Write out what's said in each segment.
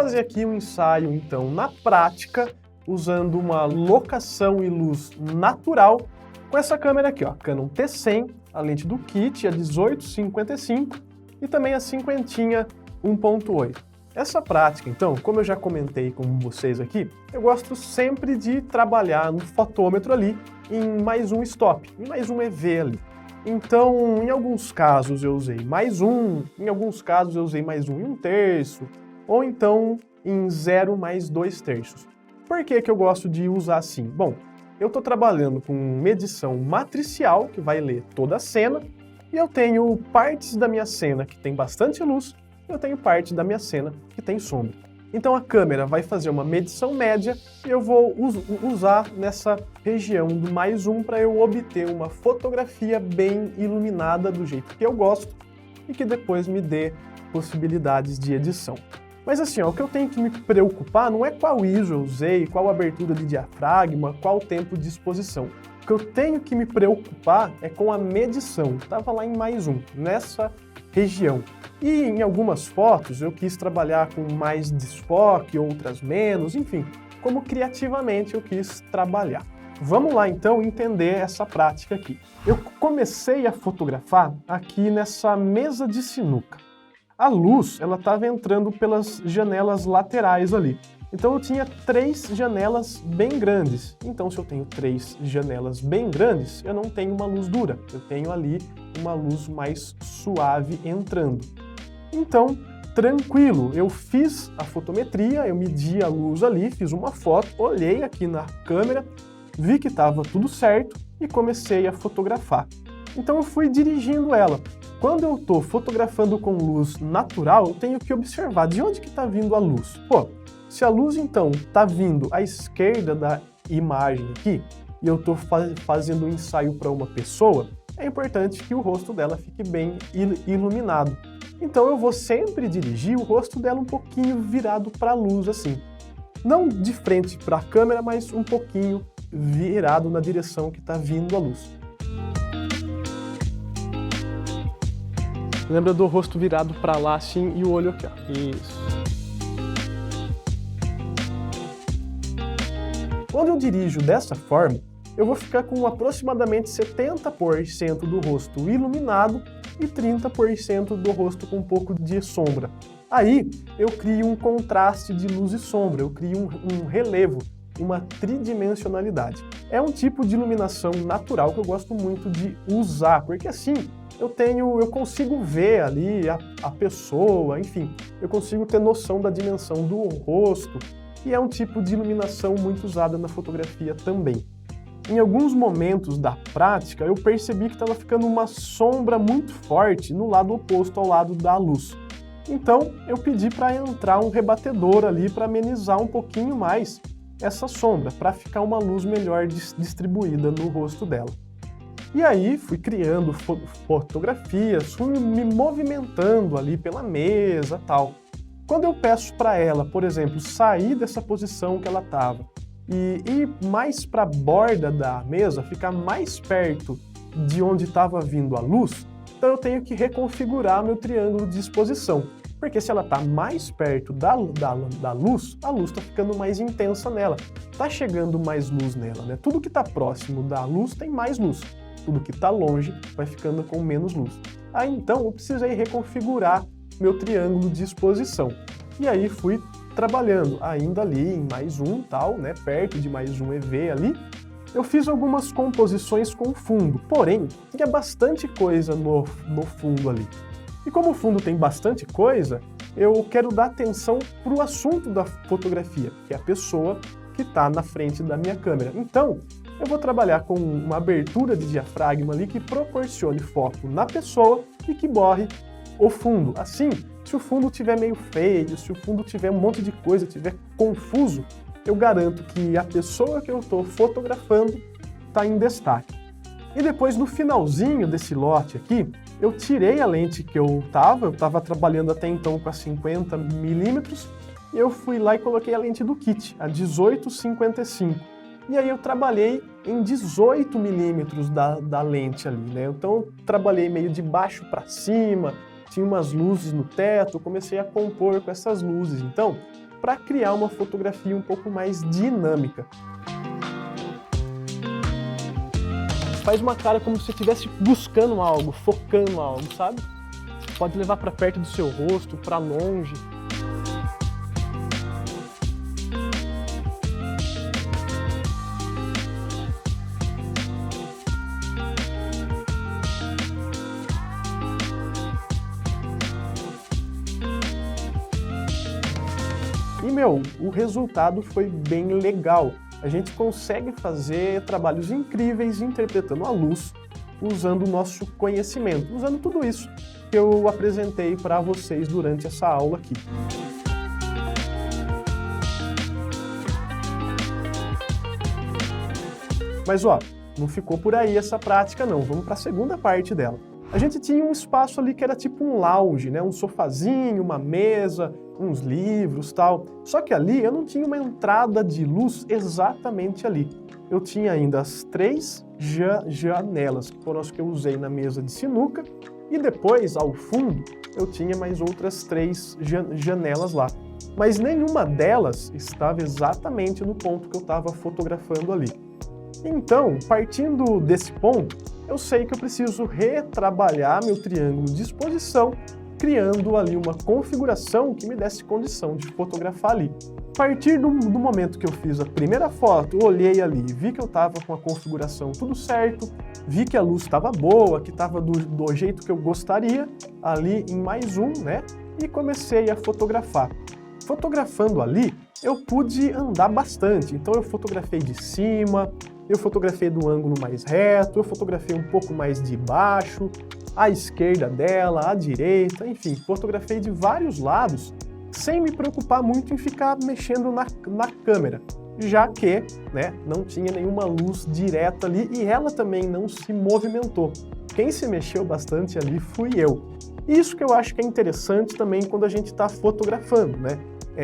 fazer aqui um ensaio, então, na prática, usando uma locação e luz natural com essa câmera aqui, ó, Canon T100, a lente do kit, a 18-55 e também a cinquentinha 1.8. Essa prática, então, como eu já comentei com vocês aqui, eu gosto sempre de trabalhar no fotômetro ali em mais um stop, em mais um EV ali. Então, em alguns casos eu usei mais um, em alguns casos eu usei mais um e 1/3, ou então em 0 mais 2/3. Por que que eu gosto de usar assim? Bom, eu estou trabalhando com medição matricial, que vai ler toda a cena, e eu tenho partes da minha cena que tem bastante luz, e eu tenho parte da minha cena que tem sombra. Então a câmera vai fazer uma medição média e eu vou usar nessa região do mais um para eu obter uma fotografia bem iluminada do jeito que eu gosto e que depois me dê possibilidades de edição. Mas assim, ó, o que eu tenho que me preocupar não é qual ISO eu usei, qual abertura de diafragma, qual tempo de exposição. O que eu tenho que me preocupar é com a medição. Estava lá em mais um, nessa região. E em algumas fotos eu quis trabalhar com mais desfoque, outras menos, enfim, como criativamente eu quis trabalhar. Vamos lá então entender essa prática aqui. Eu comecei a fotografar aqui nessa mesa de sinuca. A luz, ela estava entrando pelas janelas laterais ali. Então eu tinha 3 janelas bem grandes. Então se eu tenho 3 janelas bem grandes, eu não tenho uma luz dura. Eu tenho ali uma luz mais suave entrando. Então, tranquilo, eu fiz a fotometria, eu medi a luz ali, fiz uma foto, olhei aqui na câmera, vi que estava tudo certo e comecei a fotografar. Então eu fui dirigindo ela. Quando eu estou fotografando com luz natural, eu tenho que observar de onde que está vindo a luz. Pô, se a luz então está vindo à esquerda da imagem aqui, e eu estou fazendo um ensaio para uma pessoa, é importante que o rosto dela fique bem iluminado. Então eu vou sempre dirigir o rosto dela um pouquinho virado para a luz assim. Não de frente para a câmera, mas um pouquinho virado na direção que está vindo a luz. Lembra do rosto virado para lá assim e o olho aqui, ó. Isso. Quando eu dirijo dessa forma, eu vou ficar com aproximadamente 70% do rosto iluminado e 30% do rosto com um pouco de sombra. Aí eu crio um contraste de luz e sombra, eu crio um relevo, uma tridimensionalidade. É um tipo de iluminação natural que eu gosto muito de usar, porque assim eu consigo ver ali a pessoa, enfim, eu consigo ter noção da dimensão do rosto, e é um tipo de iluminação muito usada na fotografia também. Em alguns momentos da prática, eu percebi que estava ficando uma sombra muito forte no lado oposto ao lado da luz. Então, eu pedi para entrar um rebatedor ali para amenizar um pouquinho mais essa sombra, para ficar uma luz melhor distribuída no rosto dela. E aí, fui criando fotografias, fui me movimentando ali pela mesa e tal. Quando eu peço para ela, por exemplo, sair dessa posição que ela estava, e ir mais para a borda da mesa, ficar mais perto de onde estava vindo a luz, então eu tenho que reconfigurar meu triângulo de exposição. Porque se ela está mais perto da luz, a luz está ficando mais intensa nela. Está chegando mais luz nela, né? Tudo que está próximo da luz tem mais luz. Tudo que está longe vai ficando com menos luz. Aí então eu precisei reconfigurar meu triângulo de exposição. E aí fui trabalhando ainda ali em mais um tal, né, perto de mais um EV ali, eu fiz algumas composições com fundo, porém, tinha bastante coisa no fundo ali. E como o fundo tem bastante coisa, eu quero dar atenção para o assunto da fotografia, que é a pessoa que está na frente da minha câmera. Então, eu vou trabalhar com uma abertura de diafragma ali que proporcione foco na pessoa e que borre o fundo. Assim, se o fundo estiver meio feio, se o fundo tiver um monte de coisa, estiver confuso, eu garanto que a pessoa que eu estou fotografando está em destaque. E depois, no finalzinho desse lote aqui, eu tirei a lente que eu estava trabalhando até então com a 50mm, e eu fui lá e coloquei a lente do kit, a 18-55. E aí eu trabalhei em 18mm da lente ali, né? Então eu trabalhei meio de baixo para cima, tinha umas luzes no teto, eu comecei a compor com essas luzes. Então, para criar uma fotografia um pouco mais dinâmica. Faz uma cara como se você estivesse buscando algo, focando algo, sabe? Pode levar para perto do seu rosto, para longe. E, o resultado foi bem legal. A gente consegue fazer trabalhos incríveis interpretando a luz, usando o nosso conhecimento, usando tudo isso que eu apresentei para vocês durante essa aula aqui. Mas não ficou por aí essa prática não, vamos para a segunda parte dela. A gente tinha um espaço ali que era tipo um lounge, né? Um sofazinho, uma mesa, uns livros, tal. Só que ali eu não tinha uma entrada de luz exatamente ali. Eu tinha ainda as 3 janelas, que foram as que eu usei na mesa de sinuca, e depois, ao fundo, eu tinha mais outras 3 janelas lá. Mas nenhuma delas estava exatamente no ponto que eu estava fotografando ali. Então, partindo desse ponto, eu sei que eu preciso retrabalhar meu triângulo de exposição, criando ali uma configuração que me desse condição de fotografar ali. A partir do momento que eu fiz a primeira foto, olhei ali, vi que eu estava com a configuração tudo certo, vi que a luz estava boa, que estava do jeito que eu gostaria, ali em +1, né? E comecei a fotografar. Fotografando ali, eu pude andar bastante, então eu fotografei de cima, eu fotografei do ângulo mais reto, eu fotografei um pouco mais de baixo, à esquerda dela, à direita, enfim, fotografei de vários lados, sem me preocupar muito em ficar mexendo na câmera, já que, né, não tinha nenhuma luz direta ali e ela também não se movimentou. Quem se mexeu bastante ali fui eu. Isso que eu acho que é interessante também quando a gente está fotografando, né?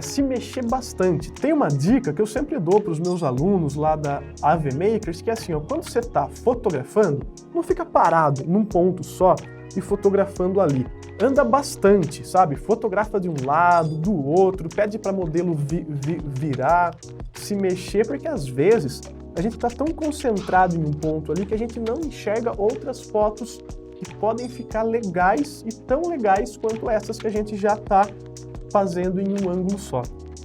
Se mexer bastante. Tem uma dica que eu sempre dou para os meus alunos lá da AV Makers, que é assim, quando você está fotografando, não fica parado num ponto só e fotografando ali. Anda bastante, sabe? Fotografa de um lado, do outro, pede para modelo virar, se mexer, porque às vezes a gente está tão concentrado em um ponto ali que a gente não enxerga outras fotos que podem ficar legais e tão legais quanto essas que a gente já está fazendo em um ângulo só.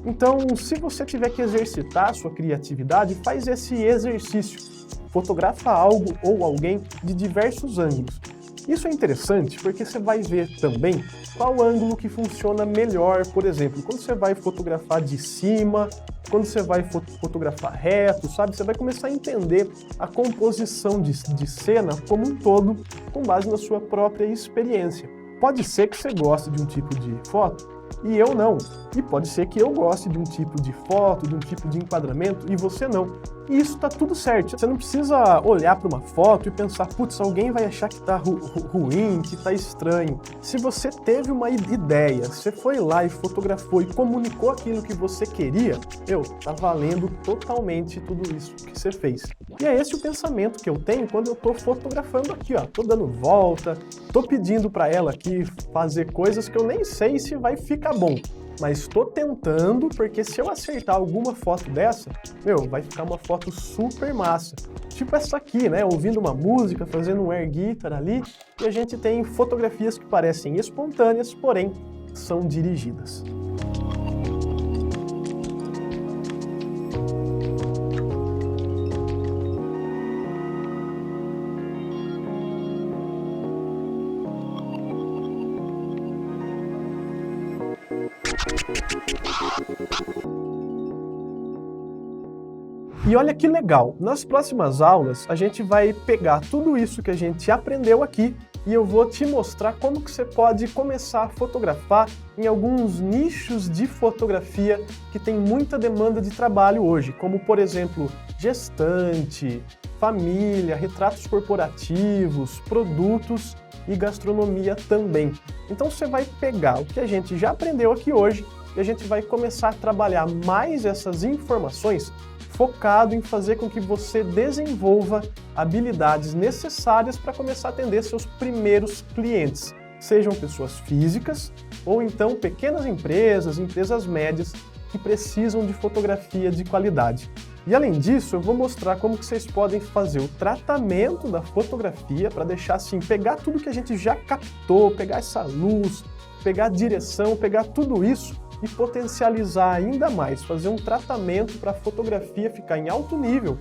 Então, se você tiver que exercitar a sua criatividade, faz esse exercício. Fotografa algo ou alguém de diversos ângulos. Isso é interessante porque você vai ver também qual ângulo que funciona melhor, por exemplo, quando você vai fotografar de cima, quando você vai fotografar reto, sabe? Você vai começar a entender a composição de cena como um todo, com base na sua própria experiência. Pode ser que você goste de um tipo de foto e eu não. E pode ser que eu goste de um tipo de foto, de um tipo de enquadramento e você não. E isso tá tudo certo. Você não precisa olhar para uma foto e pensar, putz, alguém vai achar que tá ruim, que tá estranho. Se você teve uma ideia, você foi lá e fotografou e comunicou aquilo que você queria, tá valendo totalmente tudo isso que você fez. E é esse o pensamento que eu tenho quando eu tô fotografando aqui, tô dando volta, tô pedindo para ela aqui fazer coisas que eu nem sei se vai ficar bom. Mas estou tentando, porque se eu acertar alguma foto dessa, vai ficar uma foto super massa. Tipo essa aqui, né? Ouvindo uma música, fazendo um air guitar ali, e a gente tem fotografias que parecem espontâneas, porém são dirigidas. E olha que legal, nas próximas aulas a gente vai pegar tudo isso que a gente aprendeu aqui e eu vou te mostrar como que você pode começar a fotografar em alguns nichos de fotografia que tem muita demanda de trabalho hoje, como por exemplo, gestante, família, retratos corporativos, produtos e gastronomia também. Então você vai pegar o que a gente já aprendeu aqui hoje e a gente vai começar a trabalhar mais essas informações focado em fazer com que você desenvolva habilidades necessárias para começar a atender seus primeiros clientes, sejam pessoas físicas ou então pequenas empresas, empresas médias que precisam de fotografia de qualidade. E além disso, eu vou mostrar como que vocês podem fazer o tratamento da fotografia para deixar assim, pegar tudo que a gente já captou, pegar essa luz, pegar a direção, pegar tudo isso e potencializar ainda mais, fazer um tratamento para a fotografia ficar em alto nível.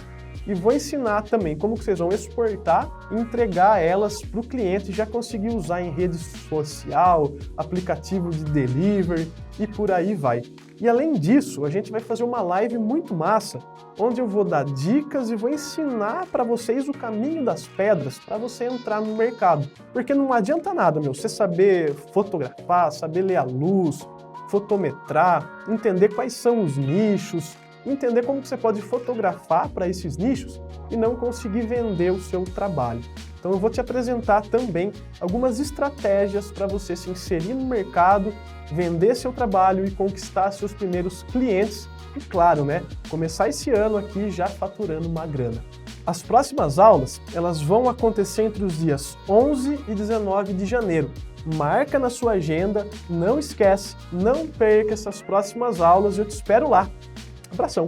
E vou ensinar também como que vocês vão exportar e entregar elas para o cliente e já conseguir usar em rede social, aplicativo de delivery e por aí vai. E além disso, a gente vai fazer uma live muito massa, onde eu vou dar dicas e vou ensinar para vocês o caminho das pedras para você entrar no mercado. Porque não adianta nada, você saber fotografar, saber ler a luz, fotometrar, entender quais são os nichos, entender como que você pode fotografar para esses nichos e não conseguir vender o seu trabalho. Então eu vou te apresentar também algumas estratégias para você se inserir no mercado, vender seu trabalho e conquistar seus primeiros clientes e, claro, começar esse ano aqui já faturando uma grana. As próximas aulas, elas vão acontecer entre os dias 11 e 19 de janeiro. Marca na sua agenda, não esquece, não perca essas próximas aulas, eu te espero lá. Abração!